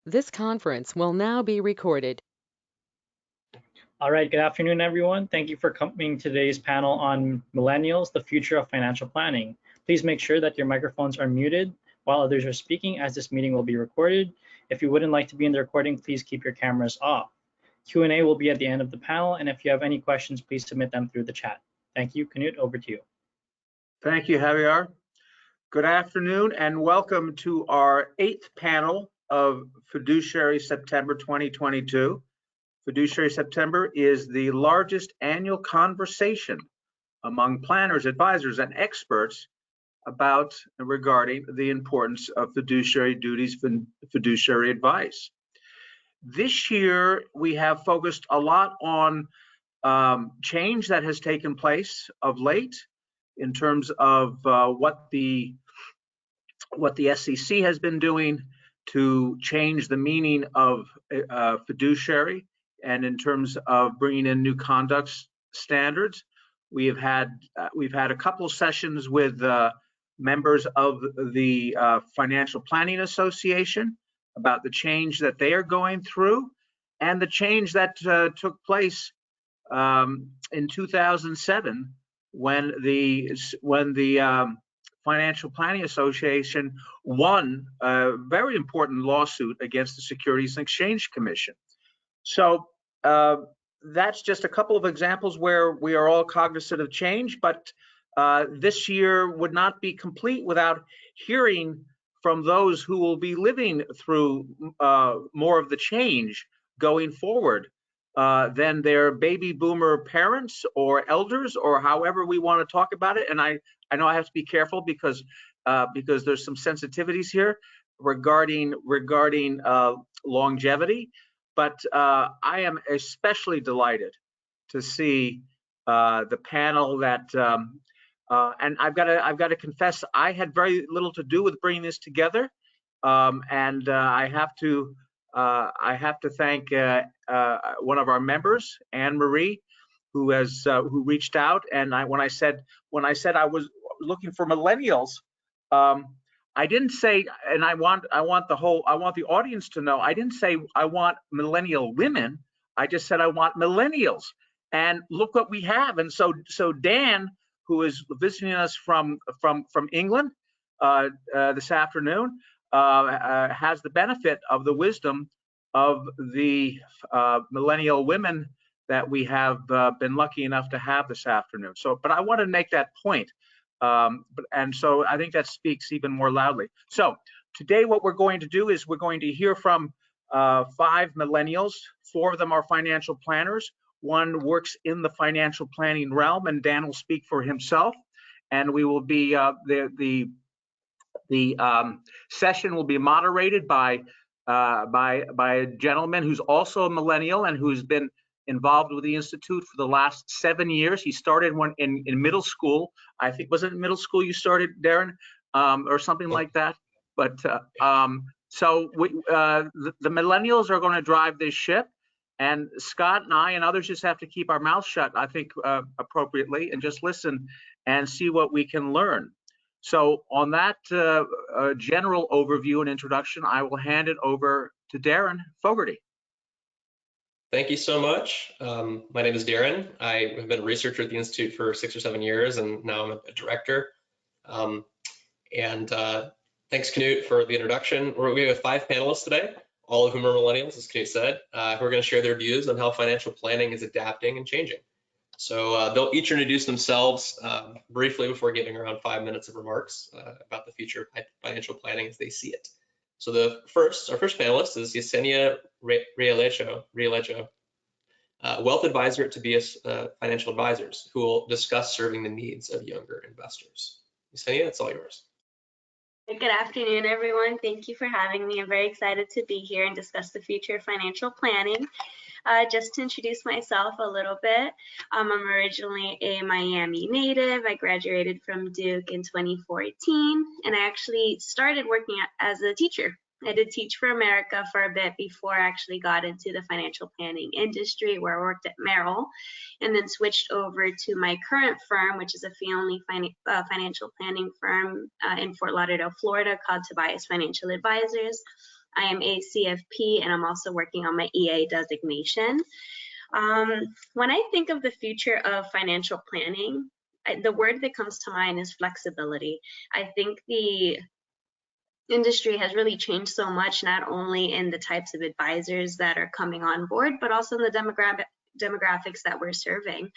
This conference will now be recorded. All right, good afternoon, everyone. Thank you for coming to today's panel on Millennials, the Future of Financial Planning. Please make sure that your microphones are muted while others are speaking, as this meeting will be recorded. If you wouldn't like to be in the recording, please keep your cameras off. Q&A will be at the end of the panel, and if you have any questions, please submit them through the chat. Thank you. Knut, over to you. Thank you, Javier. Good afternoon and welcome to our 8th panel of Fiduciary September 2022. Fiduciary September is the largest annual conversation among planners, advisors, and experts about and regarding the importance of fiduciary duties, fiduciary advice. This year, we have focused a lot on change that has taken place of late in terms of what the SEC has been doing to change the meaning of fiduciary, and in terms of bringing in new conduct standards. We've had a couple of sessions with members of the Financial Planning Association about the change that they are going through, and the change that took place in 2007 when the Financial Planning Association won a very important lawsuit against the Securities and Exchange Commission. So that's just a couple of examples where we are all cognizant of change, but this year would not be complete without hearing from those who will be living through more of the change going forward than their baby boomer parents or elders, or however we want to talk about it. And I know I have to be careful because there's some sensitivities here regarding longevity. But I am especially delighted to see the panel that, and I've got to confess, I had very little to do with bringing this together, and I have to thank one of our members, Anne Marie, who reached out. And when I said I was looking for millennials, I didn't say, and I want the audience to know, I didn't say I want millennial women. I just said I want millennials. And look what we have. And so Dan, who is visiting us from England this afternoon, has the benefit of the wisdom of the millennial women that we have been lucky enough to have this afternoon. But I want to make that point. And so I think that speaks even more loudly. So today what we're going to do is we're going to hear from 5 millennials. 4 of them are financial planners. 1 works in the financial planning realm, and Dan will speak for himself. And we will be the session will be moderated by a gentleman who's also a millennial and who's been involved with the Institute for the last 7 years. He started one in middle school. I think, was it in middle school you started, Darren, or something like that? But so the millennials are going to drive this ship, and Scott and I and others just have to keep our mouths shut, I think, appropriately, and just listen and see what we can learn. So on that general overview and introduction, I will hand it over to Darren Fogarty. Thank you so much. My name is Darren. I have been a researcher at the Institute for 6 or 7 years, and now I'm a director. Thanks, Knut, for the introduction. We have 5 panelists today, all of whom are millennials, as Knut said, who are going to share their views on how financial planning is adapting and changing. So they'll each introduce themselves briefly before giving around 5 minutes of remarks about the future of financial planning as they see it. So our first panelist is Yesenia Realejo, wealth advisor at Tobias Financial Advisors, who will discuss serving the needs of younger investors. Yesenia, it's all yours. Good afternoon, everyone. Thank you for having me. I'm very excited to be here and discuss the future of financial planning. Just to introduce myself a little bit, I'm originally a Miami native. I graduated from Duke in 2014, and I actually started working as a teacher. I did Teach for America for a bit before I actually got into the financial planning industry, where I worked at Merrill, and then switched over to my current firm, which is a fee-only financial planning firm in Fort Lauderdale, Florida, called Tobias Financial Advisors. I am a CFP, and I'm also working on my EA designation. When I think of the future of financial planning, the word that comes to mind is flexibility. I think the industry has really changed so much, not only in the types of advisors that are coming on board, but also in the demographics that we're serving.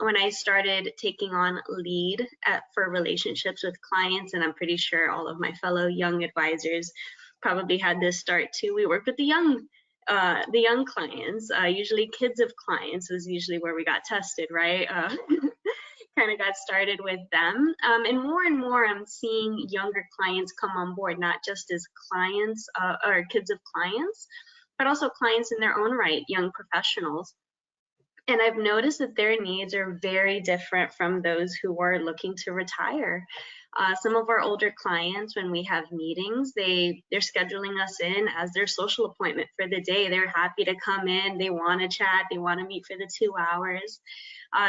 When I started taking on lead for relationships with clients, and I'm pretty sure all of my fellow young advisors probably had this start too, we worked with the young clients, usually kids of clients was usually where we got tested, right? Kind of got started with them. And more I'm seeing younger clients come on board, not just as clients or kids of clients, but also clients in their own right, young professionals. And I've noticed that their needs are very different from those who are looking to retire. Some of our older clients, when we have meetings, they're scheduling us in as their social appointment for the day. They're happy to come in. They want to chat. They want to meet for the 2 hours.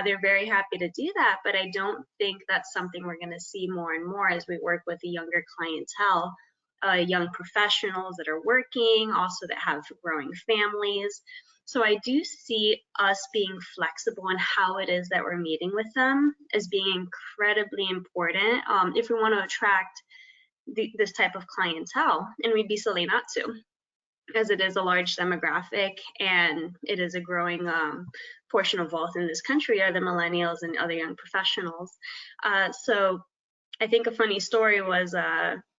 They're very happy to do that, but I don't think that's something we're going to see more and more as we work with the younger clientele, young professionals that are working, also that have growing families. So I do see us being flexible in how it is that we're meeting with them as being incredibly important if we want to attract this type of clientele, and we'd be silly not to, as it is a large demographic and it is a growing portion of wealth in this country are the millennials and other young professionals. So I think a funny story was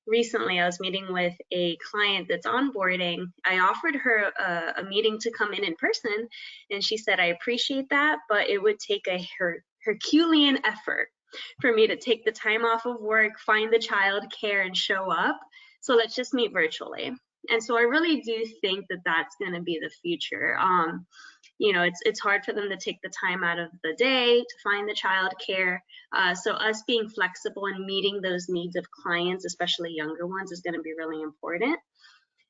recently I was meeting with a client that's onboarding. I offered her a meeting to come in person, and she said, I appreciate that, but it would take a Herculean effort for me to take the time off of work, find the child care, and show up. So let's just meet virtually. And so I really do think that that's going to be the future. You know, it's hard for them to take the time out of the day to find the child care. So us being flexible and meeting those needs of clients, especially younger ones, is going to be really important.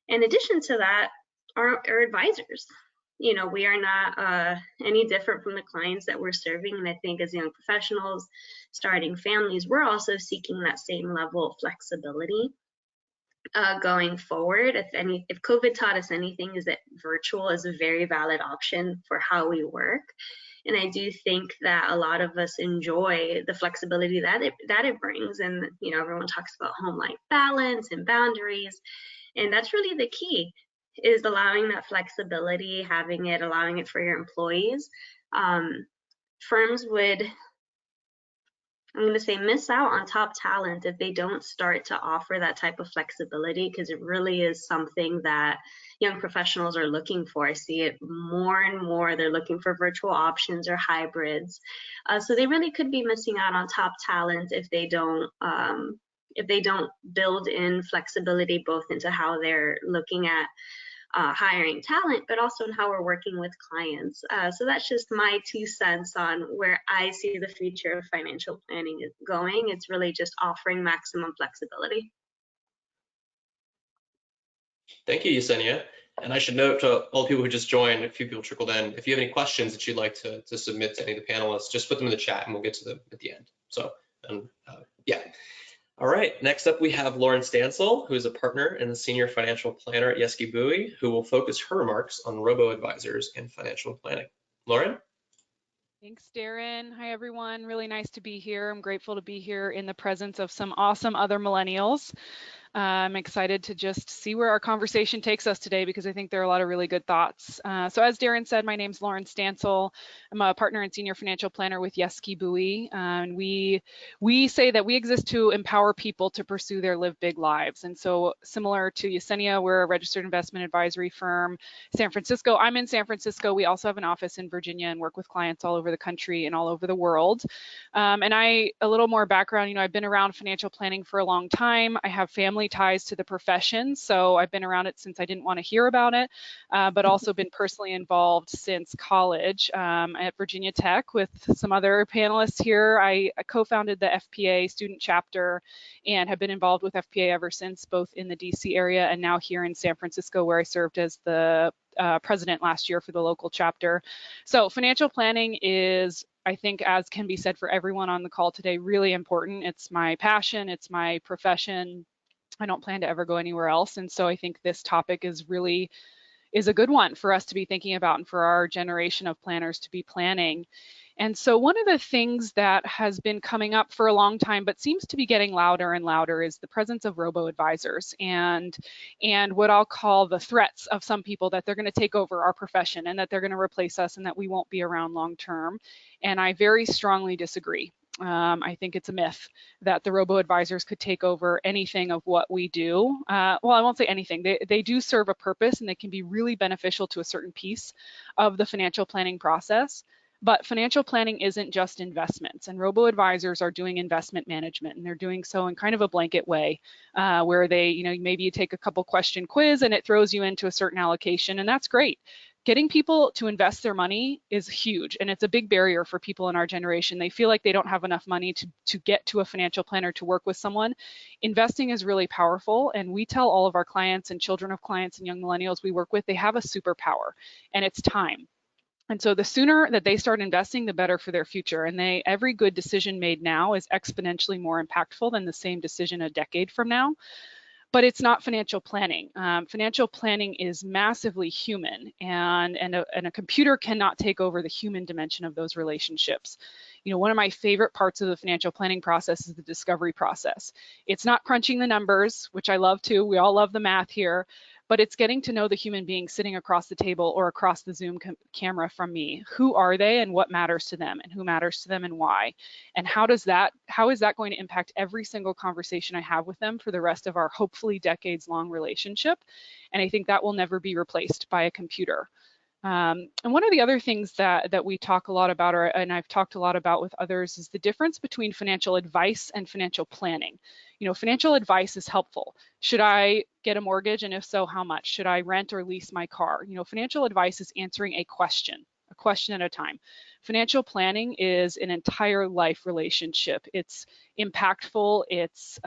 In addition to that, our advisors, you know, we are not any different from the clients that we're serving. And I think as young professionals starting families, we're also seeking that same level of flexibility. Going forward, if COVID taught us anything, is that virtual is a very valid option for how we work. And I do think that a lot of us enjoy the flexibility that it brings. And, you know, everyone talks about home-life balance and boundaries. And that's really the key, is allowing that flexibility, allowing it for your employees. Firms would, I'm going to say, miss out on top talent if they don't start to offer that type of flexibility, because it really is something that young professionals are looking for. I see it more and more. They're looking for virtual options or hybrids. So they really could be missing out on top talent if they don't build in flexibility both into how they're looking at hiring talent, but also in how we're working with clients. So that's just my 2 cents on where I see the future of financial planning is going. It's really just offering maximum flexibility. Thank you, Yesenia. And I should note to all the people who just joined, a few people trickled in, if you have any questions that you'd like to submit to any of the panelists, just put them in the chat and we'll get to them at the end. So, yeah. All right, next up we have Lauren Stansell, who is a partner and a senior financial planner at Yesenia Bowie, who will focus her remarks on robo-advisors and financial planning. Lauren? Thanks, Darren. Hi, everyone. Really nice to be here. I'm grateful to be here in the presence of some awesome other millennials. I'm excited to just see where our conversation takes us today, because I think there are a lot of really good thoughts. So as Darren said, my name's Lauren Stansell. I'm a partner and senior financial planner with Yesenia Bowie. And we say that we exist to empower people to pursue their live big lives. And so similar to Yesenia, we're a registered investment advisory firm, San Francisco. I'm in San Francisco. We also have an office in Virginia and work with clients all over the country and all over the world. And a little more background, you know, I've been around financial planning for a long time. I have family ties to the profession, so I've been around it since I didn't want to hear about it, but also been personally involved since college at Virginia Tech with some other panelists here. I co-founded the FPA student chapter and have been involved with FPA ever since, both in the DC area and now here in San Francisco, where I served as the president last year for the local chapter. So financial planning is, I think, as can be said for everyone on the call today, really important. It's my passion, it's my profession. I don't plan to ever go anywhere else. And so I think this topic is a good one for us to be thinking about and for our generation of planners to be planning. And so one of the things that has been coming up for a long time, but seems to be getting louder and louder, is the presence of robo-advisors and what I'll call the threats of some people that they're going to take over our profession and that they're going to replace us and that we won't be around long term. And I very strongly disagree. I think it's a myth that the robo-advisors could take over anything of what we do. Well, I won't say anything. They do serve a purpose and they can be really beneficial to a certain piece of the financial planning process. But financial planning isn't just investments, and robo-advisors are doing investment management, and they're doing so in kind of a blanket way, where they, maybe you take a couple question quiz and it throws you into a certain allocation, and that's great. Getting people to invest their money is huge, and it's a big barrier for people in our generation. They feel like they don't have enough money to get to a financial planner to work with someone. Investing is really powerful, and we tell all of our clients and children of clients and young millennials we work with, they have a superpower, and it's time. And so the sooner that they start investing, the better for their future. And every good decision made now is exponentially more impactful than the same decision a decade from now. But it's not financial planning. Financial planning is massively human, and a computer cannot take over the human dimension of those relationships. One of my favorite parts of the financial planning process is the discovery process. It's not crunching the numbers, which I love too. We all love the math here. But it's getting to know the human being sitting across the table or across the Zoom camera from me. Who are they and what matters to them, and who matters to them and why? And how is that going to impact every single conversation I have with them for the rest of our hopefully decades-long relationship? And I think that will never be replaced by a computer. And one of the other things that we talk a lot about, and I've talked a lot about with others, is the difference between financial advice and financial planning. Financial advice is helpful. Should I get a mortgage, and if so, how much? Should I rent or lease my car? Financial advice is answering a question at a time. Financial planning is an entire life relationship. It's impactful. It's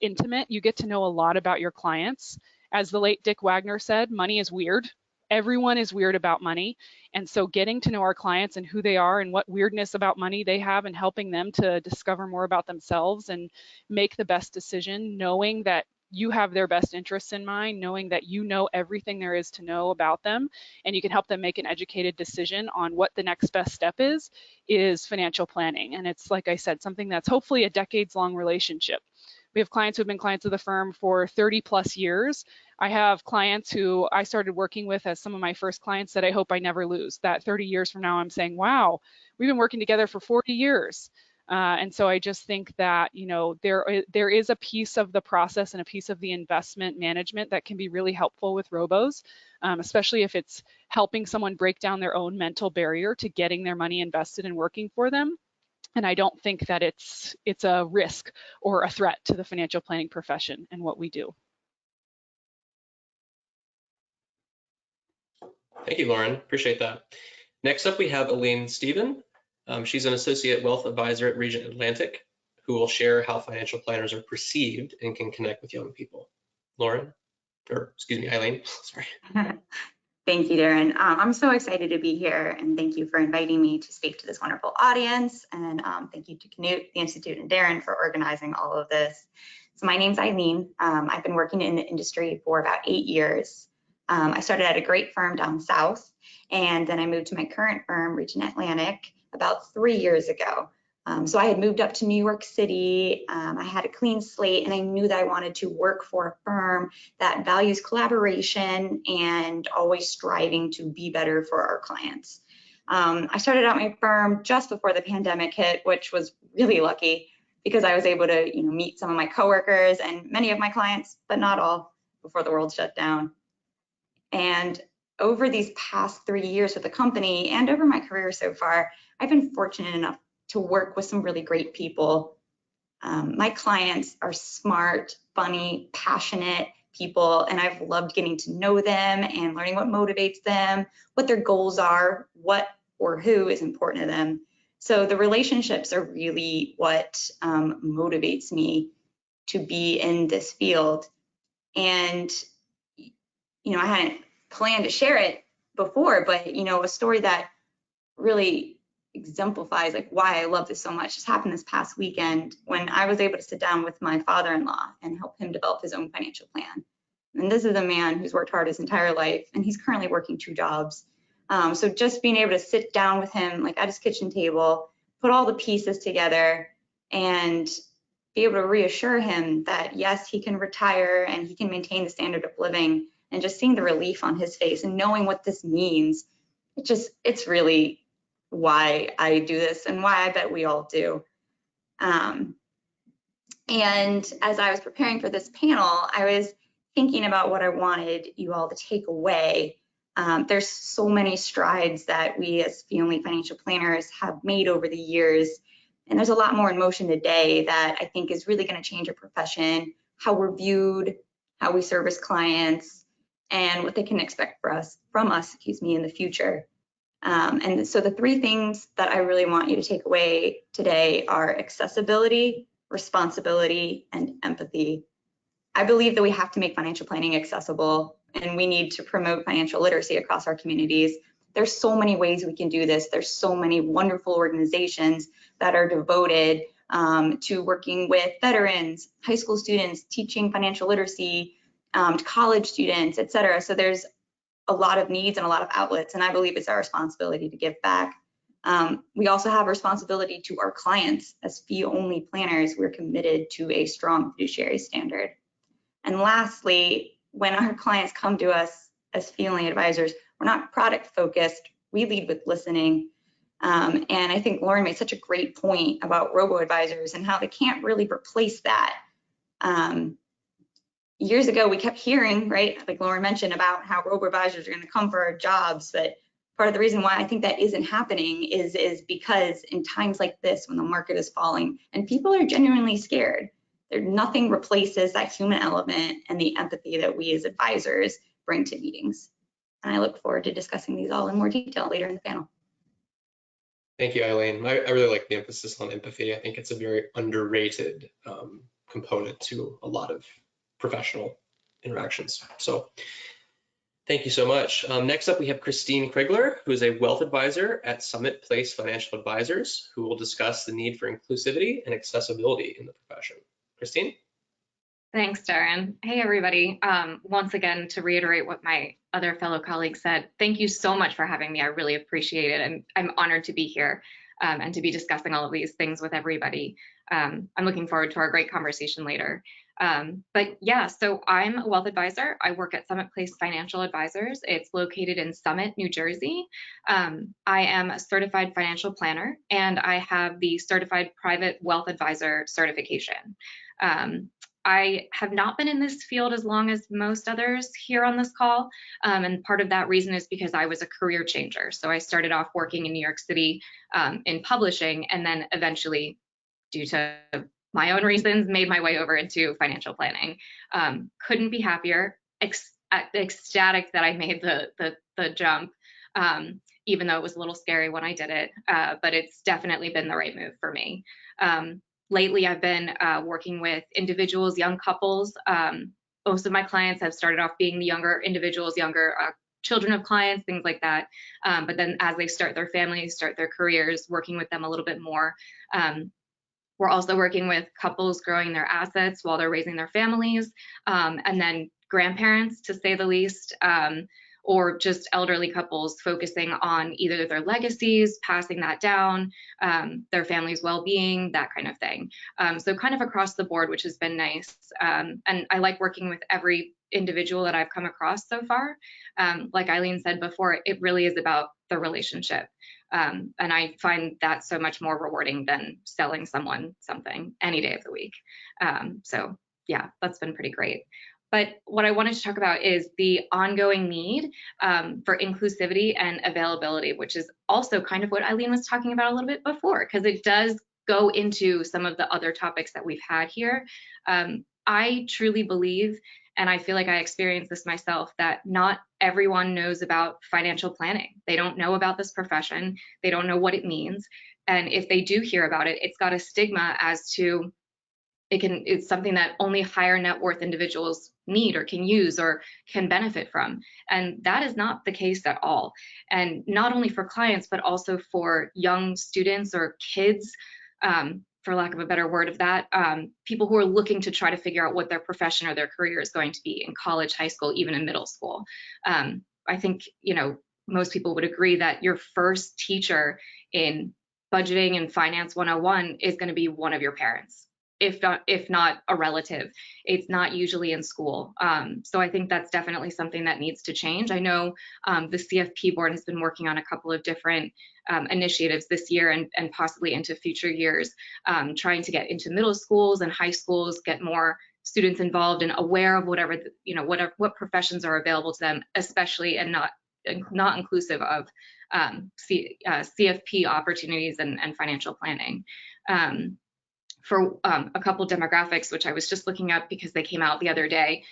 intimate. You get to know a lot about your clients. As the late Dick Wagner said, money is weird. Everyone is weird about money. And so getting to know our clients and who they are and what weirdness about money they have, and helping them to discover more about themselves and make the best decision, knowing that you have their best interests in mind, knowing that you know everything there is to know about them, and you can help them make an educated decision on what the next best step is financial planning. And it's, like I said, something that's hopefully a decades-long relationship. We have clients who have been clients of the firm for 30 plus years. I have clients who I started working with as some of my first clients that I hope I never lose. That 30 years from now, I'm saying, wow, we've been working together for 40 years. And so I just think that, there is a piece of the process and a piece of the investment management that can be really helpful with robos, especially if it's helping someone break down their own mental barrier to getting their money invested and working for them. And I don't think that it's a risk or a threat to the financial planning profession and what we do. Thank you, Lauren. Appreciate that. Next up, we have Eileen Stephen. She's an associate wealth advisor at Regent Atlantic, who will share how financial planners are perceived and can connect with young people. Eileen, sorry. Thank you, Darren. I'm so excited to be here, and thank you for inviting me to speak to this wonderful audience. And thank you to Knut, the Institute, and Darren for organizing all of this. So my name's Eileen. I've been working in the industry for about 8 years. I started at a great firm down south, and then I moved to my current firm, Regent Atlantic, about 3 years ago. So I had moved up to New York City. I had a clean slate, and I knew that I wanted to work for a firm that values collaboration and always striving to be better for our clients. I started out my firm just before the pandemic hit, which was really lucky because I was able to, meet some of my coworkers and many of my clients, but not all, before the world shut down. And over these past 3 years with the company and over my career so far, I've been fortunate enough to work with some really great people. My clients are smart, funny, passionate people, and I've loved getting to know them and learning what motivates them, what their goals are, what or who is important to them. So the relationships are really what motivates me to be in this field. And, I hadn't planned to share it before, but, a story that really exemplifies like why I love this so much. This happened this past weekend when I was able to sit down with my father-in-law and help him develop his own financial plan. And this is a man who's worked hard his entire life, and he's currently working 2 jobs. So just being able to sit down with him like at his kitchen table, put all the pieces together, and be able to reassure him that yes, he can retire and he can maintain the standard of living, and just seeing the relief on his face and knowing what this means, it's really why I do this and why I bet we all do. And as I was preparing for this panel, I was thinking about what I wanted you all to take away. There's so many strides that we as family financial planners have made over the years, and there's a lot more in motion today that I think is really going to change our profession, how we're viewed, how we service clients, and what they can expect from us in the future. And so the 3 things that I really want you to take away today are accessibility, responsibility, and empathy. I believe that we have to make financial planning accessible, and we need to promote financial literacy across our communities. There's so many ways we can do this. There's so many wonderful organizations that are devoted to working with veterans, high school students, teaching financial literacy, to college students, et cetera. So there's a lot of needs and a lot of outlets, and I believe it's our responsibility to give back. We also have a responsibility to our clients. As fee-only planners, we're committed to a strong fiduciary standard. And lastly, when our clients come to us as fee-only advisors, we're not product focused, we lead with listening. And I think Lauren made such a great point about robo-advisors and how they can't really replace that. Years ago, we kept hearing, right, like Lauren mentioned, about how robo-advisors are going to come for our jobs, but part of the reason why I think that isn't happening is because in times like this, when the market is falling and people are genuinely scared, nothing replaces that human element and the empathy that we as advisors bring to meetings. And I look forward to discussing these all in more detail later in the panel. Thank you, Eileen. I really like the emphasis on empathy. I think it's a very underrated component to a lot of professional interactions. So thank you so much. Next up, we have Christine Crigler, who is a wealth advisor at Summit Place Financial Advisors, who will discuss the need for inclusivity and accessibility in the profession. Christine? Thanks, Darren. Hey, everybody. Once again, to reiterate what my other fellow colleagues said, thank you so much for having me. I really appreciate it. And I'm honored to be here and to be discussing all of these things with everybody. I'm looking forward to our great conversation later. But yeah, so I'm a wealth advisor. I work at Summit Place Financial Advisors. It's located in Summit, New Jersey. I am a certified financial planner, and I have the certified private wealth advisor certification. I have not been in this field as long as most others here on this call. And part of that reason is because I was a career changer. So I started off working in New York City in publishing, and then eventually, due to my own reasons, made my way over into financial planning. Couldn't be happier, ecstatic that I made the jump, even though it was a little scary when I did it, but it's definitely been the right move for me. Lately, I've been working with individuals, young couples. Most of my clients have started off being the younger individuals, younger children of clients, things like that. But then as they start their families, start their careers, working with them a little bit more. We're also working with couples growing their assets while they're raising their families, and then grandparents, to say the least, or just elderly couples focusing on either their legacies, passing that down, their family's well-being, that kind of thing. So kind of across the board, which has been nice. And I like working with every individual that I've come across so far. Like Eileen said before, it really is about the relationship. And I find that so much more rewarding than selling someone something any day of the week. So yeah, that's been pretty great. But what I wanted to talk about is the ongoing need for inclusivity and availability, which is also kind of what Eileen was talking about a little bit before, because it does go into some of the other topics that we've had here. I truly believe, and I feel like I experienced this myself, that not everyone knows about financial planning. They don't know about this profession. They don't know what it means. And if they do hear about it, it's got a stigma as to it's something that only higher net worth individuals need or can use or can benefit from. And that is not the case at all. And not only for clients, but also for young students or kids, for lack of a better word of that, people who are looking to try to figure out what their profession or their career is going to be in college, high school, even in middle school. I think, most people would agree that your first teacher in budgeting and finance 101 is going to be one of your parents, if not a relative. It's not usually in school. So I think that's definitely something that needs to change. I know the CFP board has been working on a couple of different initiatives this year and possibly into future years, trying to get into middle schools and high schools, get more students involved and aware of what professions are available to them, especially and not inclusive of CFP opportunities and financial planning. For a couple demographics, which I was just looking up because they came out the other day,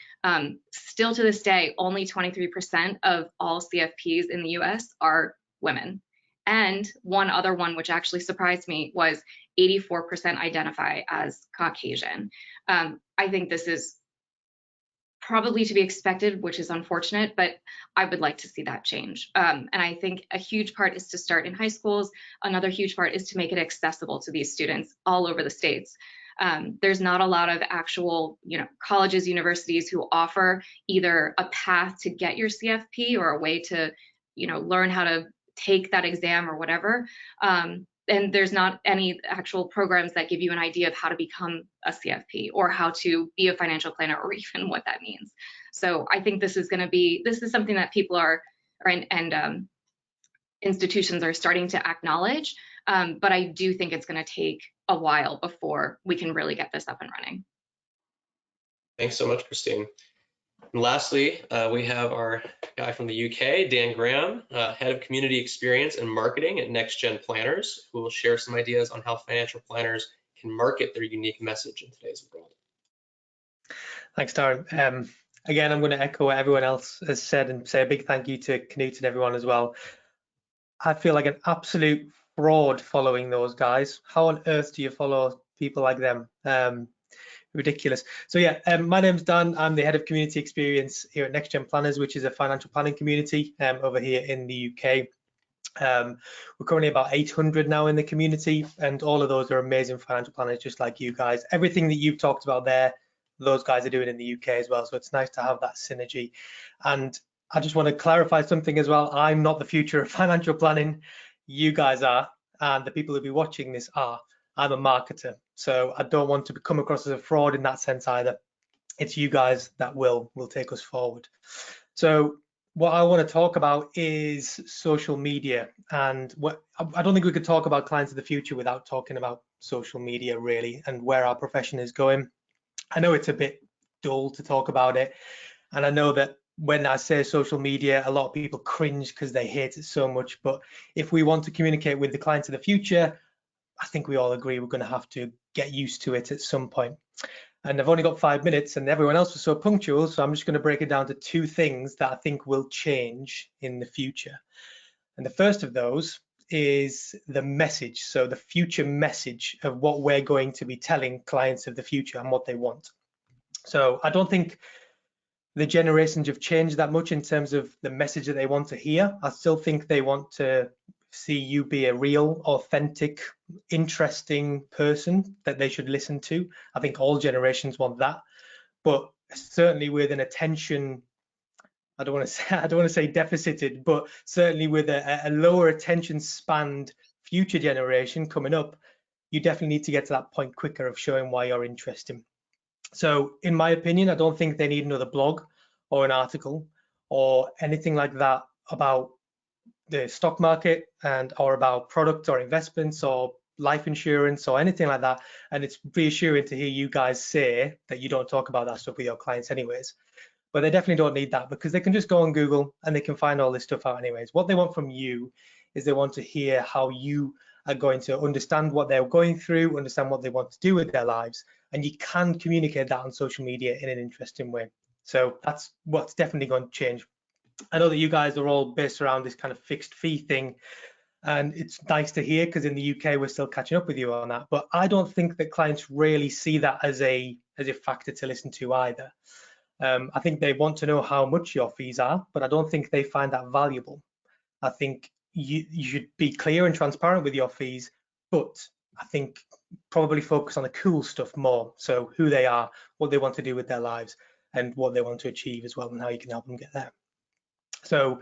still to this day, only 23% of all CFPs in the US are women. And one other one, which actually surprised me, was 84% identify as Caucasian. I think this is probably to be expected, which is unfortunate, but I would like to see that change. And I think a huge part is to start in high schools. Another huge part is to make it accessible to these students all over the states. There's not a lot of actual, colleges, universities who offer either a path to get your CFP or a way to, learn how to take that exam or whatever. And there's not any actual programs that give you an idea of how to become a CFP or how to be a financial planner or even what that means. So I think this is something that people and institutions are starting to acknowledge. But I do think it's going to take a while before we can really get this up and running. Thanks so much, Christine. And lastly, we have our guy from the UK, Dan Graham, Head of Community Experience and Marketing at Next Gen Planners, who will share some ideas on how financial planners can market their unique message in today's world. Thanks, Darren. Again, I'm going to echo what everyone else has said and say a big thank you to Knut and everyone as well. I feel like an absolute fraud following those guys. How on earth do you follow people like them? Ridiculous. So yeah, my name's Dan. I'm the Head of Community Experience here at Next Gen Planners, which is a financial planning community over here in the UK. We're currently about 800 now in the community, and all of those are amazing financial planners just like you guys. Everything that you've talked about there, those guys are doing in the UK as well, so it's nice to have that synergy. And I just want to clarify something as well. I'm not the future of financial planning. You guys are, and the people who'll be watching this are. I'm a marketer, so I don't want to come across as a fraud in that sense either. It's you guys that will take us forward. So what I want to talk about is social media, and I don't think we could talk about clients of the future without talking about social media really, and where our profession is going. I know it's a bit dull to talk about it, and I know that when I say social media, a lot of people cringe because they hate it so much, but if we want to communicate with the clients of the future, I think we all agree we're going to have to get used to it at some point. And I've only got 5 minutes and everyone else was so punctual, so I'm just going to break it down to 2 things that I think will change in the future. And the first of those is the message, so the future message of what we're going to be telling clients of the future and what they want. So I don't think the generations have changed that much in terms of the message that they want to hear. I still think they want to see you be a real, authentic, interesting person that they should listen to. I think all generations want that, but certainly with an attention, I don't want to say deficited, but certainly with a lower attention span future generation coming up, you definitely need to get to that point quicker of showing why you're interested. So in my opinion, I don't think they need another blog or an article or anything like that about the stock market or about product or investments or life insurance or anything like that. And it's reassuring to hear you guys say that you don't talk about that stuff with your clients anyways. But they definitely don't need that, because they can just go on Google and they can find all this stuff out anyways. What they want from you is they want to hear how you are going to understand what they're going through, understand what they want to do with their lives, and you can communicate that on social media in an interesting way. So that's what's definitely going to change. I know that you guys are all based around this kind of fixed fee thing, And it's nice to hear, because in the UK we're still catching up with you on that. But I don't think that clients really see that as a factor to listen to either. I think they want to know how much your fees are, but I don't think they find that valuable. I think you should be clear and transparent with your fees, but I think probably focus on the cool stuff more. So who they are, what they want to do with their lives, and what they want to achieve as well, and how you can help them get there. So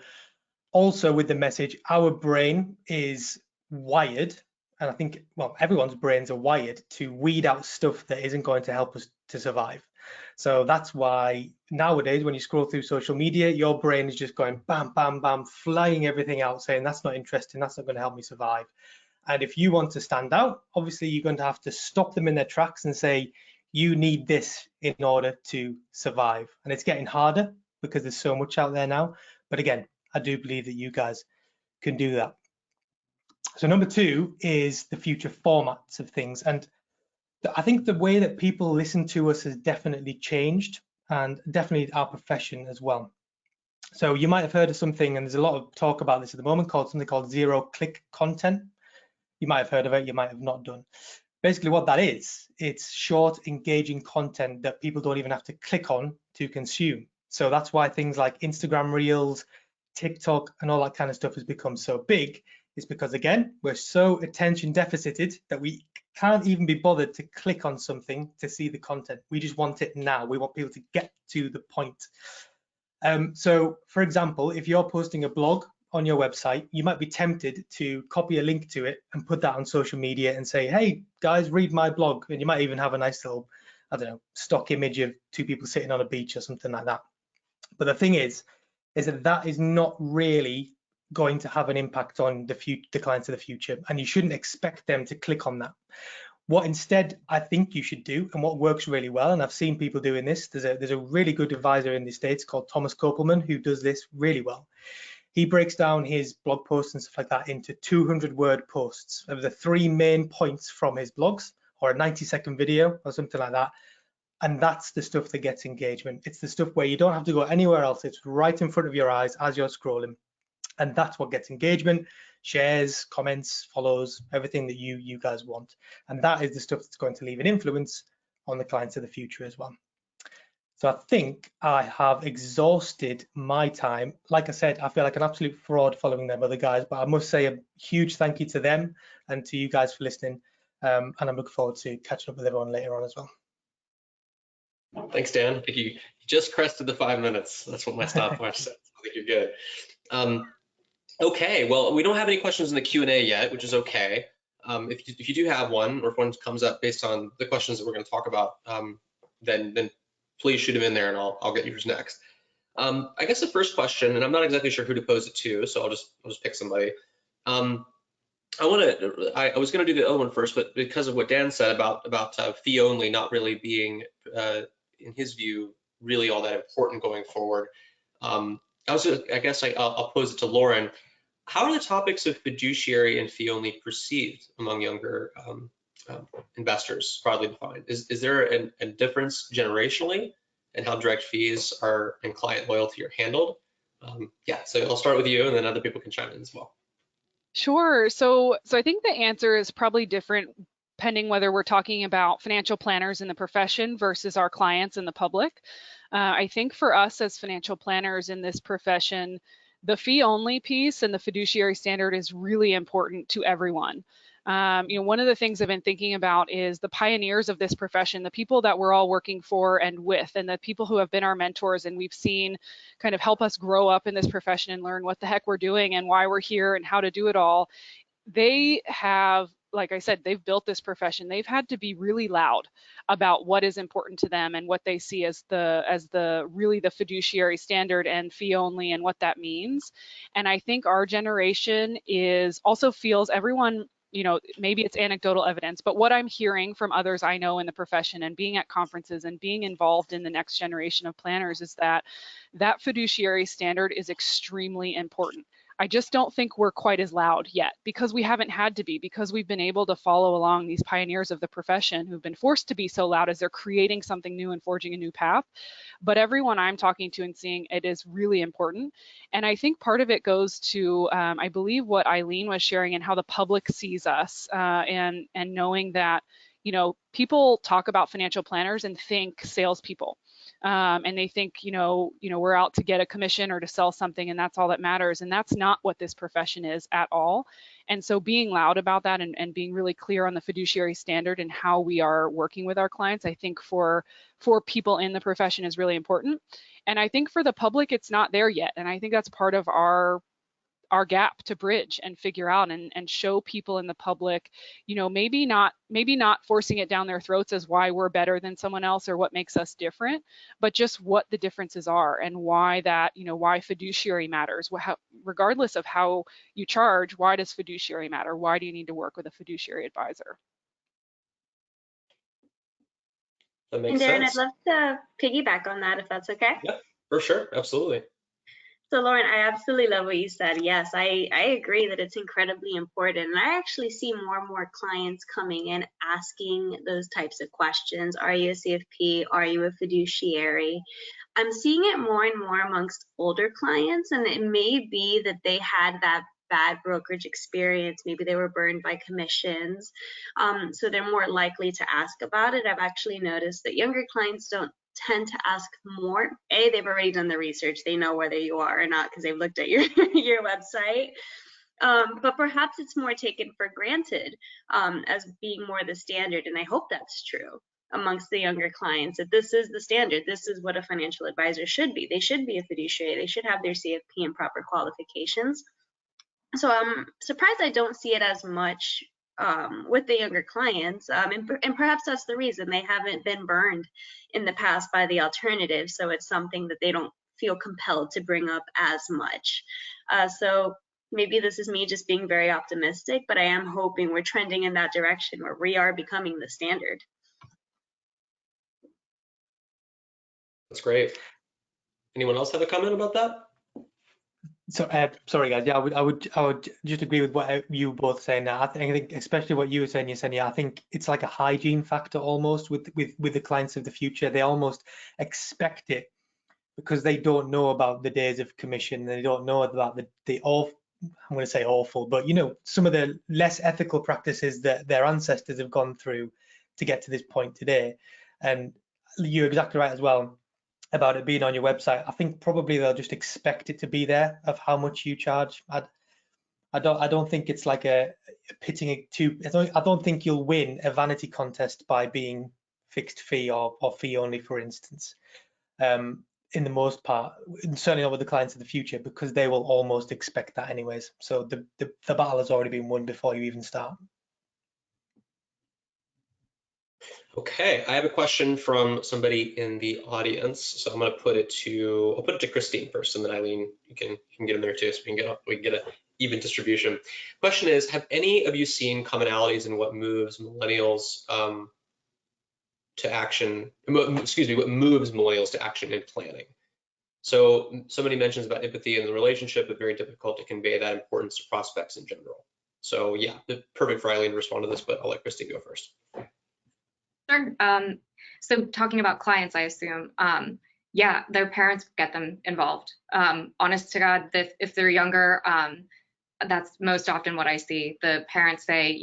also with the message, our brain is wired, and I think, well, everyone's brains are wired to weed out stuff that isn't going to help us to survive. So that's why nowadays, when you scroll through social media, your brain is just going bam, bam, bam, flying everything out, saying that's not interesting, that's not going to help me survive. And if you want to stand out, obviously you're going to have to stop them in their tracks and say, you need this in order to survive. And it's getting harder because there's so much out there now. But again, I do believe that you guys can do that. So number 2 is the future formats of things. And I think the way that people listen to us has definitely changed, and definitely our profession as well. So you might have heard of something, and there's a lot of talk about this at the moment, called something called zero-click content. You might have heard of it, you might have not done. Basically what that is, it's short, engaging content that people don't even have to click on to consume. So that's why things like Instagram Reels, TikTok, and all that kind of stuff has become so big. It's because, again, we're so attention deficited that we can't even be bothered to click on something to see the content. We just want it now. We want people to get to the point. So, for example, if you're posting a blog on your website, you might be tempted to copy a link to it and put that on social media and say, hey, guys, read my blog. And you might even have a nice little, I don't know, stock image of 2 people sitting on a beach or something like that. But the thing is that is not really going to have an impact on the clients of the future, and you shouldn't expect them to click on that. What instead I think you should do, and what works really well, and I've seen people doing this, there's a really good advisor in the States called Thomas Kopelman who does this really well. He breaks down his blog posts and stuff like that into 200-word posts of the 3 main points from his blogs, or a 90-second video or something like that. And that's the stuff that gets engagement. It's the stuff where you don't have to go anywhere else. It's right in front of your eyes as you're scrolling. And that's what gets engagement, shares, comments, follows, everything that you guys want. And that is the stuff that's going to leave an influence on the clients of the future as well. So I think I have exhausted my time. Like I said, I feel like an absolute fraud following them other guys, but I must say a huge thank you to them and to you guys for listening. And I'm looking forward to catching up with everyone later on as well. Thanks, Dan. I think you just crested the 5 minutes. That's what my stopwatch says. I think you're good. Okay, well, we don't have any questions in the Q&A yet, which is okay. If you do have one, or if one comes up based on the questions that we're going to talk about, then please shoot them in there, and I'll get yours next. I guess the first question, and I'm not exactly sure who to pose it to, so I'll just pick somebody. I was going to do the other one first, but because of what Dan said about fee only not really being, in his view, really all that important going forward, I guess I'll pose it to Lauren. How are the topics of fiduciary and fee only perceived among younger investors, broadly defined? Is there a difference generationally in how direct fees and client loyalty are handled? Yeah, so I'll start with you, and then other people can chime in as well. Sure. So I think the answer is probably different depending whether we're talking about financial planners in the profession versus our clients in the public. I think for us as financial planners in this profession, the fee only piece and the fiduciary standard is really important to everyone. One of the things I've been thinking about is the pioneers of this profession, the people that we're all working for and with, and the people who have been our mentors and we've seen kind of help us grow up in this profession and learn what the heck we're doing and why we're here and how to do it all. They have, like I said, they've built this profession. They've had to be really loud about what is important to them and what they see as really the fiduciary standard and fee only and what that means. And I think our generation also feels everyone, maybe it's anecdotal evidence, but what I'm hearing from others I know in the profession and being at conferences and being involved in the next generation of planners is that fiduciary standard is extremely important. I just don't think we're quite as loud yet, because we haven't had to be, because we've been able to follow along these pioneers of the profession who've been forced to be so loud as they're creating something new and forging a new path. But everyone I'm talking to and seeing, it is really important. And I think part of it goes to, I believe, what Eileen was sharing and how the public sees us, and knowing that, people talk about financial planners and think salespeople. And they think, we're out to get a commission or to sell something, and that's all that matters. And that's not what this profession is at all. And so being loud about that and being really clear on the fiduciary standard and how we are working with our clients, I think for people in the profession is really important. And I think for the public, it's not there yet. And I think that's part of our gap to bridge and figure out and show people in the public, maybe not forcing it down their throats as why we're better than someone else or what makes us different, but just what the differences are and why that, why fiduciary matters. Regardless of how you charge, why does fiduciary matter? Why do you need to work with a fiduciary advisor? That makes Darren, sense. I'd love to piggyback on that if that's okay. Yeah, for sure. Absolutely. So Lauren, I absolutely love what you said. Yes, I agree that it's incredibly important. And I actually see more and more clients coming in asking those types of questions. Are you a CFP? Are you a fiduciary? I'm seeing it more and more amongst older clients, and it may be that they had that bad brokerage experience. Maybe they were burned by commissions. So they're more likely to ask about it. I've actually noticed that younger clients don't tend to ask more. They've already done the research. They know whether you are or not because they've looked at your website. But perhaps it's more taken for granted as being more the standard. And I hope that's true amongst the younger clients, that this is the standard. This is what a financial advisor should be. They should be a fiduciary. They should have their CFP and proper qualifications. So I'm surprised I don't see it as much with the younger clients, and perhaps that's the reason. They haven't been burned in the past by the alternative, so it's something that they don't feel compelled to bring up as much. So maybe this is me just being very optimistic, but I am hoping we're trending in that direction where we are becoming the standard. That's great. Anyone else have a comment about that? So sorry guys, yeah, I would just agree with what you both saying now. I think especially what you were saying, Yesenia, I think it's like a hygiene factor almost with the clients of the future. They almost expect it because they don't know about the days of commission. They don't know about the awful, I'm going to say awful, but some of the less ethical practices that their ancestors have gone through to get to this point today. And you're exactly right as well about it being on your website. I think probably they'll just expect it to be there of how much you charge. I don't think it's like a pitting it to. I don't think you'll win a vanity contest by being fixed fee or fee only, for instance. In the most part, certainly not with the clients of the future, because they will almost expect that anyways. So the battle has already been won before you even start. Okay, I have a question from somebody in the audience, so I'm going to put it to Christine first, and then Eileen, you can get in there too, so we can get a even distribution. Question is, have any of you seen commonalities in what moves millennials to action? Excuse me, what moves millennials to action in planning? So somebody mentions about empathy in the relationship, but very difficult to convey that importance to prospects in general. So yeah, perfect for Eileen to respond to this, but I'll let Christine go first. Sure. So talking about clients, I assume, yeah, their parents get them involved. Honest to God, if they're younger, that's most often what I see. The parents say,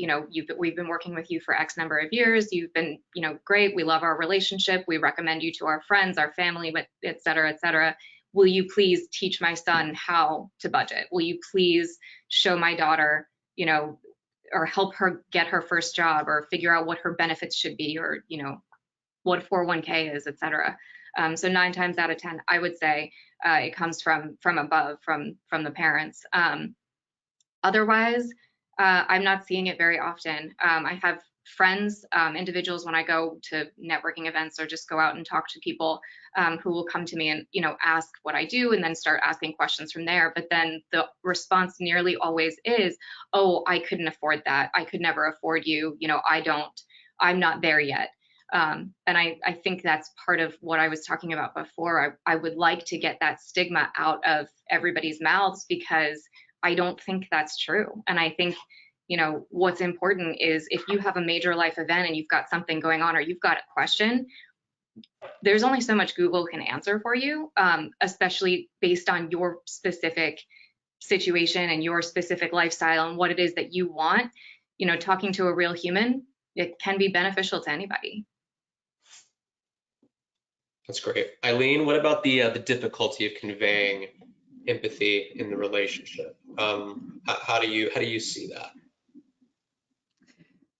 we've been working with you for X number of years. You've been, great. We love our relationship. We recommend you to our friends, our family, but et cetera, et cetera. Will you please teach my son how to budget? Will you please show my daughter, or help her get her first job, or figure out what her benefits should be, or what a 401k is, et cetera. So 9 times out of 10, I would say it comes from above, from the parents. Otherwise, I'm not seeing it very often. I have friends, individuals, when I go to networking events or just go out and talk to people, who will come to me and ask what I do, and then start asking questions from there. But then the response nearly always is, oh, I couldn't afford that. I could never afford you. I'm not there yet. And I think that's part of what I was talking about before. I would like to get that stigma out of everybody's mouths, because I don't think that's true. And I think, you know, what's important is if you have a major life event and you've got something going on or you've got a question, there's only so much Google can answer for you, especially based on your specific situation and your specific lifestyle and what it is that you want. You know, talking to a real human, it can be beneficial to anybody. That's great. Eileen, what about the difficulty of conveying empathy in the relationship? How do you see that?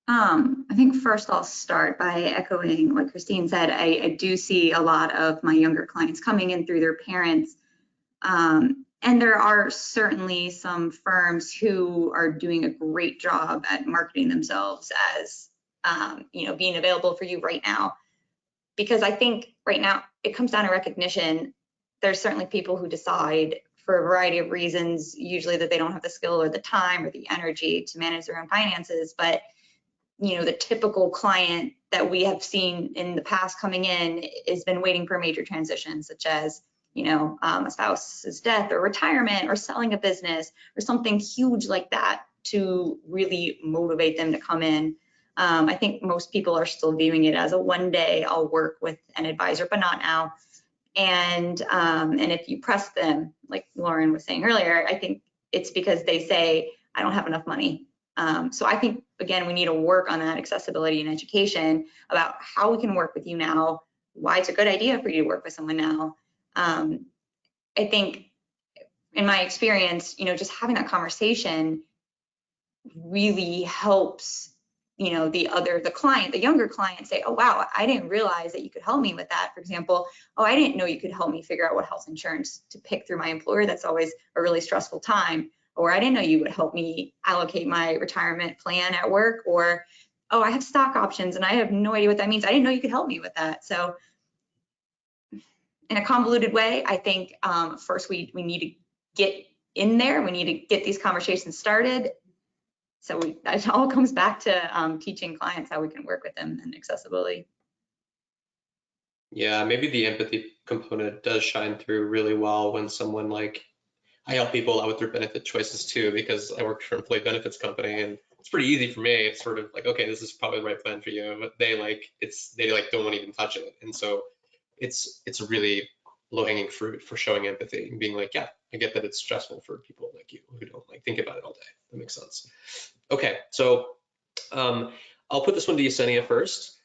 I think first I'll start by echoing what Christine said. I do see a lot of my younger clients coming in through their parents. And there are certainly some firms who are doing a great job at marketing themselves as, you know, being available for you right now. Because I think right now it comes down to recognition. There's certainly people who decide for a variety of reasons, usually that they don't have the skill or the time or the energy to manage their own finances. But, you know, the typical client that we have seen in the past coming in has been waiting for a major transition, such as, you know, a spouse's death or retirement or selling a business or something huge like that to really motivate them to come in. I think most people are still viewing it as a one day I'll work with an advisor, but not now. And if you press them, like Lauren was saying earlier, I think it's because they say, I don't have enough money. So I think, again, we need to work on that accessibility and education about how we can work with you now, why it's a good idea for you to work with someone now. I think in my experience, you know, just having that conversation really helps, you know, the client, the younger client say, oh, wow, I didn't realize that you could help me with that. For example, oh, I didn't know you could help me figure out what health insurance to pick through my employer. That's always a really stressful time. Or I didn't know you would help me allocate my retirement plan at work. Or, oh, I have stock options and I have no idea what that means. I didn't know you could help me with that. So in a convoluted way, I think first we need to get in there. We need to get these conversations started. So that all comes back to teaching clients how we can work with them and accessibility. Yeah, maybe the empathy component does shine through really well when someone like, I help people out with their benefit choices too, because I work for an employee benefits company and it's pretty easy for me. It's sort of like, okay, this is probably the right plan for you, but they don't want to even touch it. And so it's really low hanging fruit for showing empathy and being like, yeah, I get that it's stressful for people like you who don't like think about it all day. That makes sense. Okay, so I'll put this one to Yesenia first.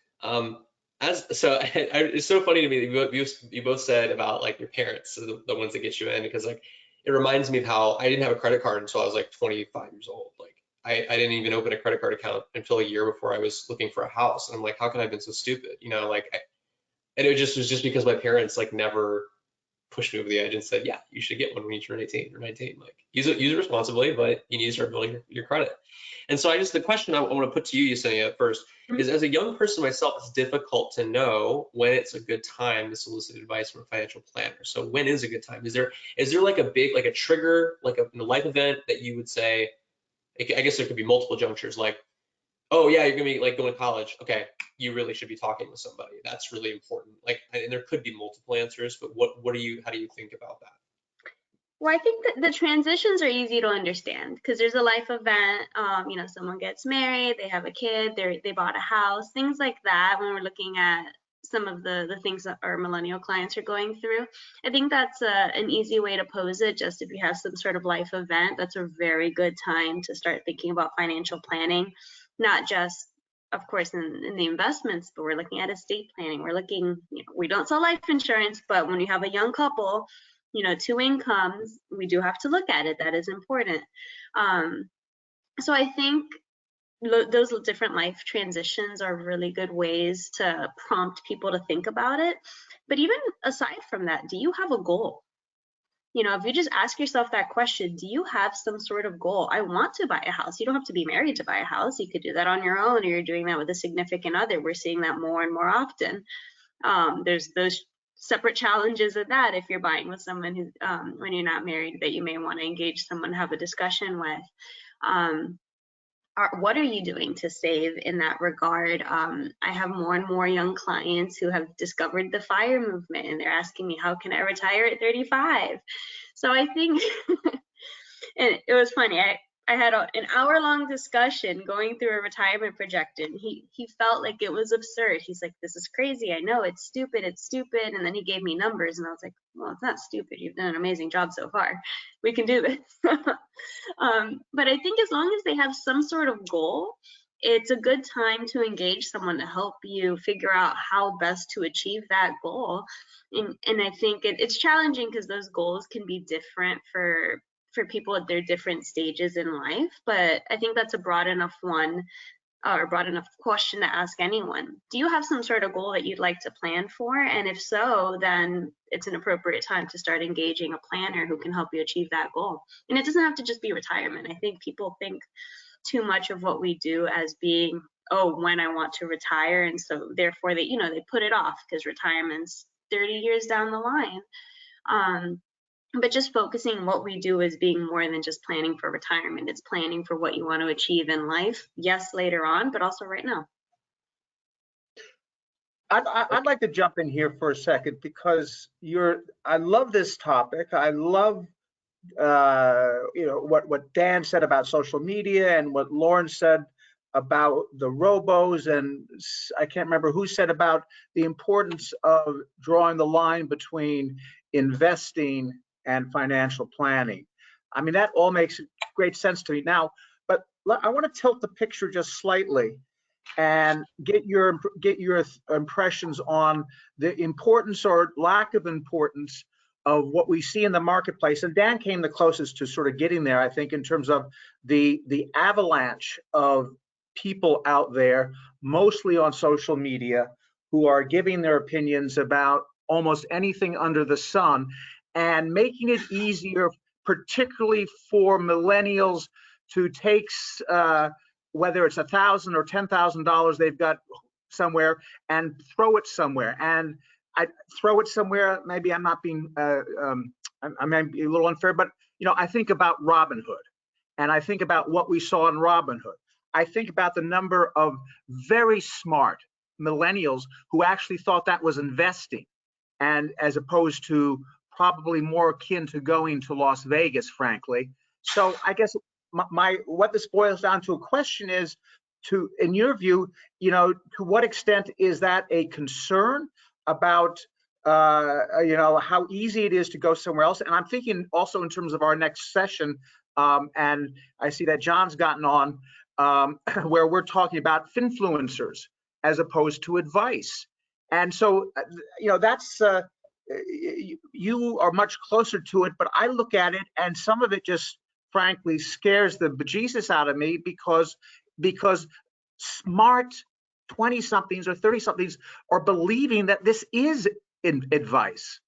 It's so funny to me that you both said about like your parents, the ones that get you in, because like it reminds me of how I didn't have a credit card until I was like 25 years old. Like I didn't even open a credit card account until a year before I was looking for a house. And I'm like, how can I have been so stupid? You know, like, and it was just because my parents like never pushed me over the edge and said, yeah, you should get one when you turn 18 or 19. Like use it responsibly, but you need to start building your credit. And so the question I want to put to you, Yesenia, first is, as a young person myself, it's difficult to know when it's a good time to solicit advice from a financial planner. So when is a good time? Is there like a big, like a trigger, like a life event that you would say, I guess there could be multiple junctures, like, oh yeah, you're gonna be like going to college. Okay, you really should be talking with somebody. That's really important. Like, and there could be multiple answers, but how do you think about that? Well, I think that the transitions are easy to understand because there's a life event. You know, someone gets married, they have a kid, they bought a house, things like that. When we're looking at some of the things that our millennial clients are going through, I think that's an easy way to pose it. Just if you have some sort of life event, that's a very good time to start thinking about financial planning, not just, of course, in the investments, but we're looking at estate planning. We're looking, you know, we don't sell life insurance, but when you have a young couple, you know, 2 incomes, we do have to look at it. That is important. So I think those different life transitions are really good ways to prompt people to think about it. But even aside from that, do you have a goal? You know, if you just ask yourself that question, do you have some sort of goal? I want to buy a house. You don't have to be married to buy a house. You could do that on your own, or you're doing that with a significant other. We're seeing that more and more often. There's those separate challenges of that if you're buying with someone who, when you're not married, that you may want to engage someone to have a discussion with. What are you doing to save in that regard? I have more and more young clients who have discovered the FIRE movement, and they're asking me, how can I retire at 35? So I think And it was funny. I had an hour-long discussion going through a retirement projection. He felt like it was absurd. He's like, this is crazy. I know it's stupid. And then he gave me numbers, and I was like, well, it's not stupid. You've done an amazing job so far. We can do this. But I think as long as they have some sort of goal, it's a good time to engage someone to help you figure out how best to achieve that goal. And I think it's challenging because those goals can be different for people at their different stages in life, but I think that's a broad enough one or broad enough question to ask anyone. Do you have some sort of goal that you'd like to plan for? And if so, then it's an appropriate time to start engaging a planner who can help you achieve that goal. And it doesn't have to just be retirement. I think people think too much of what we do as being, oh, when I want to retire, and so therefore they put it off because retirement's 30 years down the line. But just focusing what we do as being more than just planning for retirement. It's planning for what you want to achieve in life. Yes, later on, but also right now. I'd like to jump in here for a second because I love this topic. I love what Dan said about social media and what Lauren said about the robos, and I can't remember who said about the importance of drawing the line between investing and financial planning. I mean, that all makes great sense to me now, but I want to tilt the picture just slightly and get your impressions on the importance or lack of importance of what we see in the marketplace. And Dan came the closest to sort of getting there, I think, in terms of the avalanche of people out there, mostly on social media, who are giving their opinions about almost anything under the sun and making it easier, particularly for millennials, to take whether it's $1,000 or $10,000 they've got somewhere and throw it somewhere. And I throw it somewhere. Maybe I'm not being, I may be a little unfair, but I think about Robinhood, and I think about what we saw in Robinhood. I think about the number of very smart millennials who actually thought that was investing, and as opposed to probably more akin to going to Las Vegas, frankly. So I guess what this boils down to a question is, in your view, to what extent is that a concern about how easy it is to go somewhere else? And I'm thinking also in terms of our next session, and I see that John's gotten on, where we're talking about finfluencers as opposed to advice. And so, that's, you are much closer to it, but I look at it and some of it just frankly scares the bejesus out of me because smart 20-somethings or 30-somethings are believing that this is advice,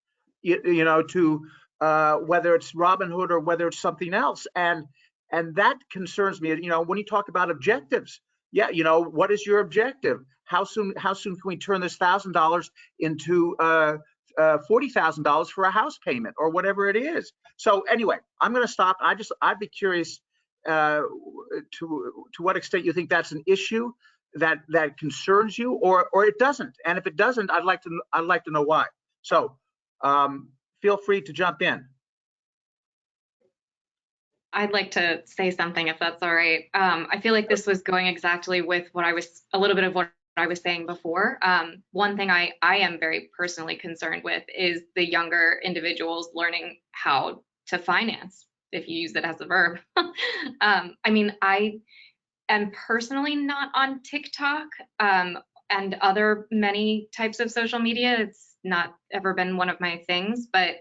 to whether it's Robinhood or whether it's something else. And that concerns me. When you talk about objectives, what is your objective? How soon can we turn this $1,000 into $40,000 for a house payment or whatever it is? So anyway, I'm going to stop. I'd be curious to what extent you think that's an issue that concerns you, or it doesn't. And if it doesn't, I'd like to know why. So feel free to jump in. I'd like to say something, if that's all right. I feel like this was going exactly with a little bit of what I was saying before. One thing I am very personally concerned with is the younger individuals learning how to finance, if you use it as a verb. I mean, I am personally not on TikTok and other many types of social media. It's not ever been one of my things, but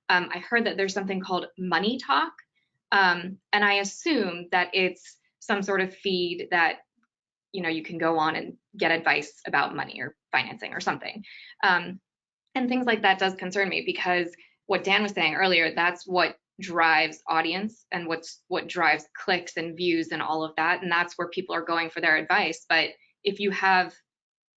I heard that there's something called Money Talk. And I assume that it's some sort of feed that, you can go on and get advice about money or financing or something. And things like that does concern me, because what Dan was saying earlier, that's what drives audience and what drives clicks and views and all of that. And that's where people are going for their advice. But if you have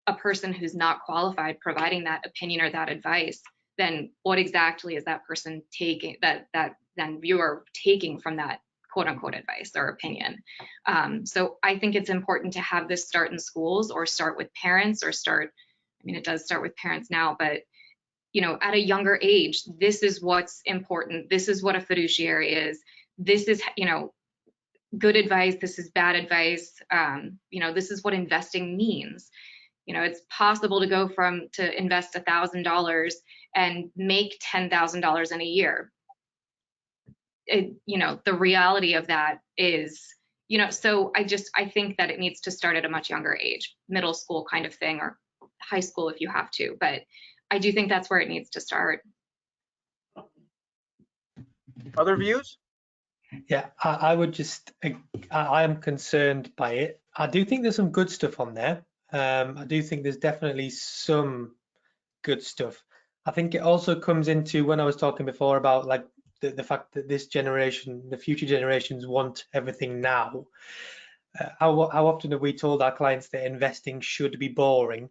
a person who's not qualified providing that opinion or that advice, then what exactly is that person taking, that then viewer taking from that quote unquote advice or opinion? So I think it's important to have this start in schools, or start with parents, or it does start with parents now, but at a younger age, this is what's important. This is what a fiduciary is. this is, good advice, this is bad advice, this is what investing means. It's possible to go to invest $1,000 and make $10,000 in a year. The reality of that is, so I think that it needs to start at a much younger age, middle school kind of thing, or high school if you have to, but I do think that's where it needs to start. Other views? Yeah, I would just, I am concerned by it. I do think there's some good stuff on there. I do think there's definitely some good stuff. I think it also comes into when I was talking before about like the fact that this generation, the future generations want everything now. How often have we told our clients that investing should be boring?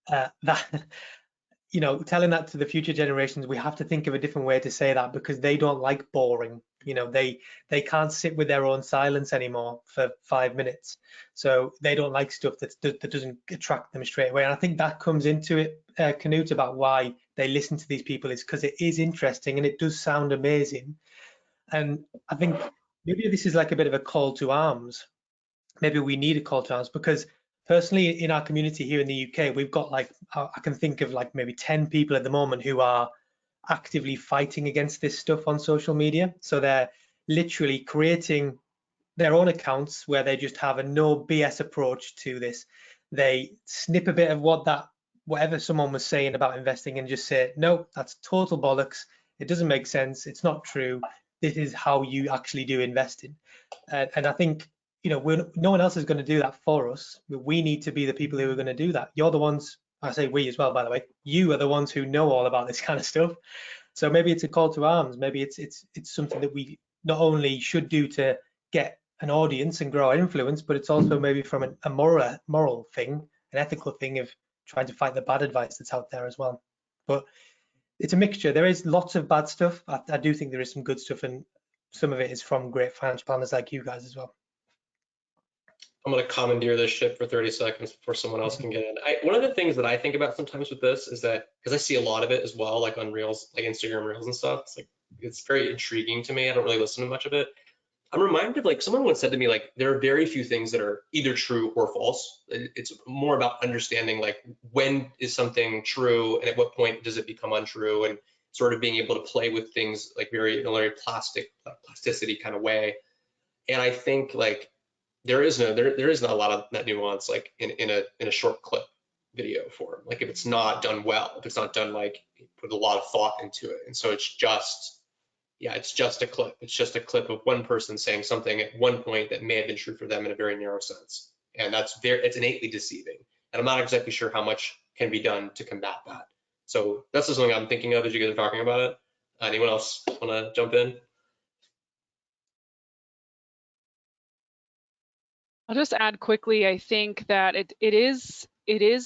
Telling that to the future generations, we have to think of a different way to say that, because they don't like boring. They can't sit with their own silence anymore for 5 minutes. So they don't like stuff that doesn't attract them straight away. And I think that comes into it, Knut, about why they listen to these people, is because it is interesting and it does sound amazing. And I think maybe this is like a bit of a call to arms. Maybe we need a call to arms, because personally in our community here in the UK, we've got like, I can think of like maybe 10 people at the moment who are actively fighting against this stuff on social media. So they're literally creating their own accounts where they just have a no BS approach to this. They snip a bit of whatever someone was saying about investing and just say, no, that's total bollocks. It doesn't make sense. It's not true. This is how you actually do investing. And I think, no one else is going to do that for us. We need to be the people who are going to do that. You're the ones, I say we as well, by the way, you are the ones who know all about this kind of stuff. So maybe it's a call to arms. Maybe it's something that we not only should do to get an audience and grow our influence, but it's also maybe from a moral thing, an ethical thing of trying to fight the bad advice that's out there as well. But it's a mixture. There is lots of bad stuff. I do think there is some good stuff, and some of it is from great financial planners like you guys as well. I'm going to commandeer this ship for 30 seconds before someone else can get in. One of the things that I think about sometimes with this is that, because I see a lot of it as well, like on Reels, like Instagram Reels and stuff, it's very intriguing to me. I don't really listen to much of it. I'm reminded of like someone once said to me, like, there are very few things that are either true or false. It's more about understanding like when is something true and at what point does it become untrue, and sort of being able to play with things like in a very plasticity kind of way. And I think like there isn't a lot of that nuance like in a short clip video form. Like if it's not done well, if it's not done like put a lot of thought into it, and so it's just a clip. It's just a clip of one person saying something at one point that may have been true for them in a very narrow sense, and it's innately deceiving. And I'm not exactly sure how much can be done to combat that. So that's just something I'm thinking of as you guys are talking about it. Anyone else want to jump in? I'll just add quickly, I think that it is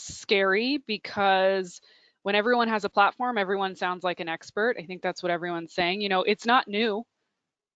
scary, because when everyone has a platform, everyone sounds like an expert. I think that's what everyone's saying. It's not new.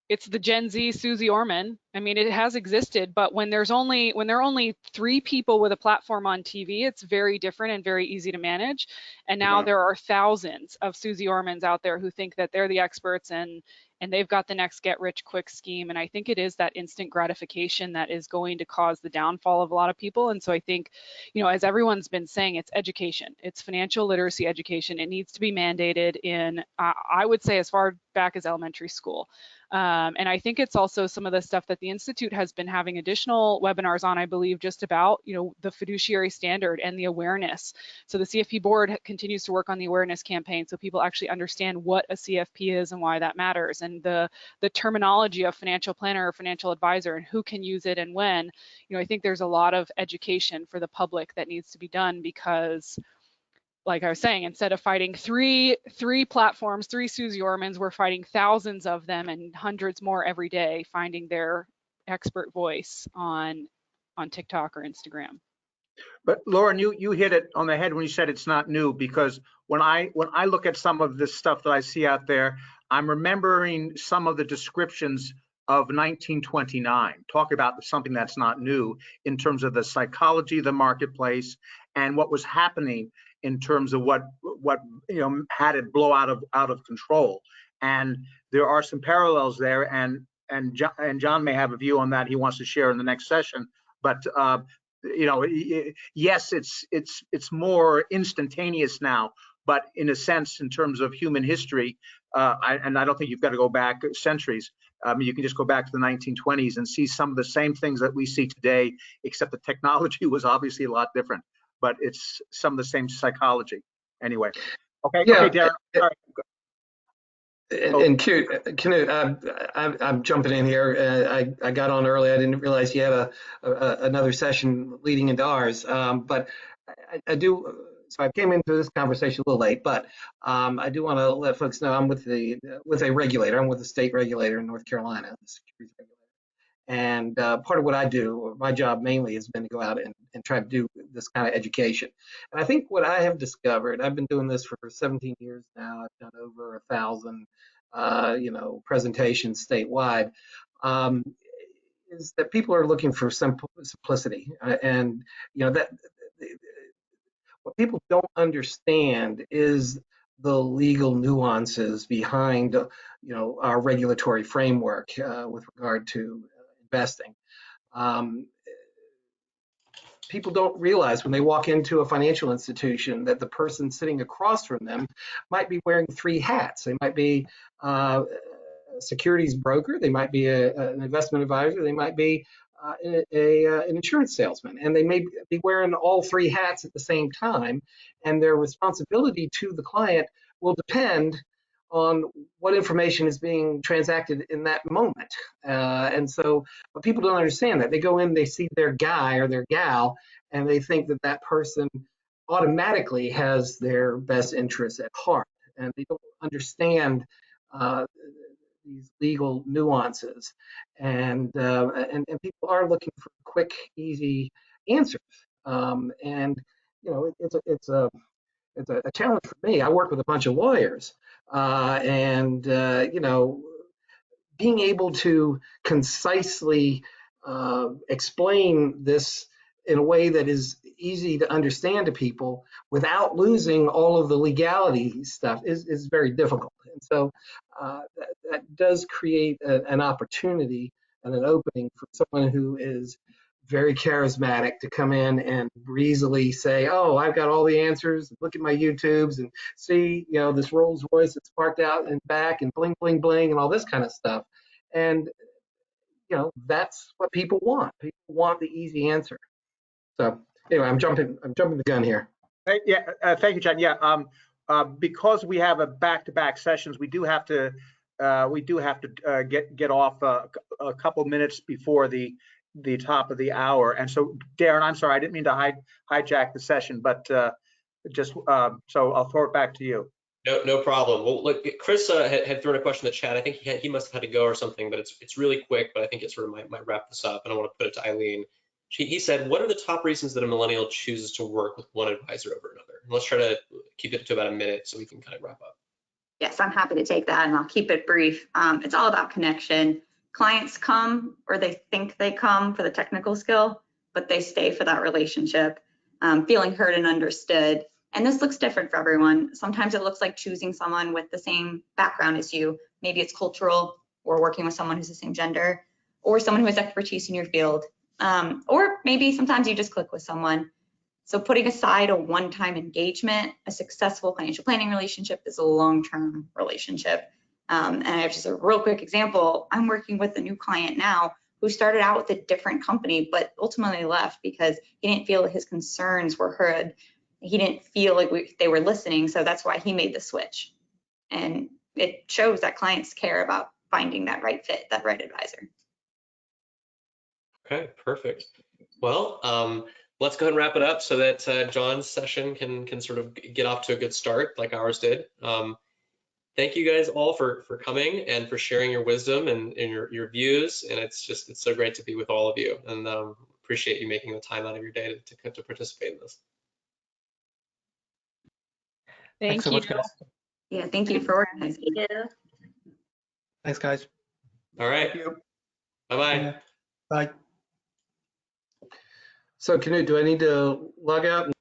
It's the Gen Z Susie Orman. I mean, it has existed, but when there are only 3 people with a platform on TV, it's very different and very easy to manage. And now there are thousands of Susie Ormans out there who think that they're the experts and they've got the next get rich quick scheme. And I think it is that instant gratification that is going to cause the downfall of a lot of people. And so I think, as everyone's been saying, it's education. It's financial literacy education. It needs to be mandated in, I would say, as far back as elementary school. And I think it's also some of the stuff that the Institute has been having additional webinars on, I believe, just about, the fiduciary standard and the awareness. So the CFP board continues to work on the awareness campaign so people actually understand what a CFP is and why that matters, and the terminology of financial planner or financial advisor and who can use it and when. I think there's a lot of education for the public that needs to be done, because like I was saying, instead of fighting three platforms, 3 Susie Ormans, we're fighting thousands of them and hundreds more every day, finding their expert voice on TikTok or Instagram. But Lauren, you hit it on the head when you said it's not new, because when I look at some of this stuff that I see out there, I'm remembering some of the descriptions of 1929, talk about something that's not new in terms of the psychology of the marketplace and what was happening in terms of what had it blow out of control. And there are some parallels there, and John may have a view on that he wants to share in the next session. But you know, yes, it's more instantaneous now, but in a sense, in terms of human history, and I don't think you've got to go back centuries. You can just go back to the 1920s and see some of the same things that we see today, except the technology was obviously a lot different, but it's some of the same psychology. Anyway, okay, Yeah. okay, Darren. Sorry. And Knut, I'm jumping in here. I got on early. I didn't realize you had another session leading into ours. But I do. So I came into this conversation a little late, but I do want to let folks know I'm with a regulator. I'm with the state regulator in North Carolina, the securities regulator. And part of what I do, my job mainly has been to go out and try to do this kind of education. And I think what I have discovered, I've been doing this for 17 years now. I've done over 1,000, presentations statewide. Is that people are looking for simplicity, and that what people don't understand is the legal nuances behind our regulatory framework with regard to investing. People don't realize when they walk into a financial institution that the person sitting across from them might be wearing 3 hats. They might be a securities broker, they might be an investment advisor, they might be an insurance salesman, and they may be wearing all 3 hats at the same time, and their responsibility to the client will depend on what information is being transacted in that moment. And so, but people don't understand that. They go in, they see their guy or their gal, and they think that that person automatically has their best interests at heart. And they don't understand these legal nuances. And people are looking for quick, easy answers. And, it's a challenge for me. I work with a bunch of lawyers, and being able to concisely explain this in a way that is easy to understand to people without losing all of the legality stuff is very difficult. And so that does create an opportunity and an opening for someone who is very charismatic to come in and breezily say, oh, I've got all the answers. Look at my YouTubes and see, this Rolls Royce that's parked out and back and bling, bling, bling and all this kind of stuff. And, that's what people want. People want the easy answer. So anyway, I'm jumping the gun here. Yeah, thank you, John. Yeah, because we have a back-to-back sessions, we do have to get off a couple minutes before the top of the hour. And so, Darren, I'm sorry, I didn't mean to hijack the session, but just so I'll throw it back to you. No problem. Well, look, Chris had thrown a question in the chat. I think he must have had to go or something, but it's really quick, but I think it sort of might wrap this up, and I want to put it to Eileen. He said, what are the top reasons that a millennial chooses to work with one advisor over another? And let's try to keep it to about a minute so we can kind of wrap up. Yes, I'm happy to take that, and I'll keep it brief. It's all about connection. Clients come, or they think they come for the technical skill, but they stay for that relationship, feeling heard and understood. And this looks different for everyone. Sometimes it looks like choosing someone with the same background as you. Maybe it's cultural, or working with someone who's the same gender, or someone who has expertise in your field. Or maybe sometimes you just click with someone. So putting aside a one-time engagement, a successful financial planning relationship is a long-term relationship. And I have just a real quick example. I'm working with a new client now who started out with a different company, but ultimately left because he didn't feel that his concerns were heard. He didn't feel like they were listening. So that's why he made the switch. And it shows that clients care about finding that right fit, that right advisor. Okay, perfect. Well, let's go ahead and wrap it up so that John's session can sort of get off to a good start like ours did. Thank you guys all for coming and for sharing your wisdom and your views. And it's so great to be with all of you, and appreciate you making the time out of your day to participate in this. Thank so you. much, guys. Yeah, thank you for organizing. Thank you. Thanks, guys. All right. Bye-bye. Yeah. Bye. So Knut, do I need to log out?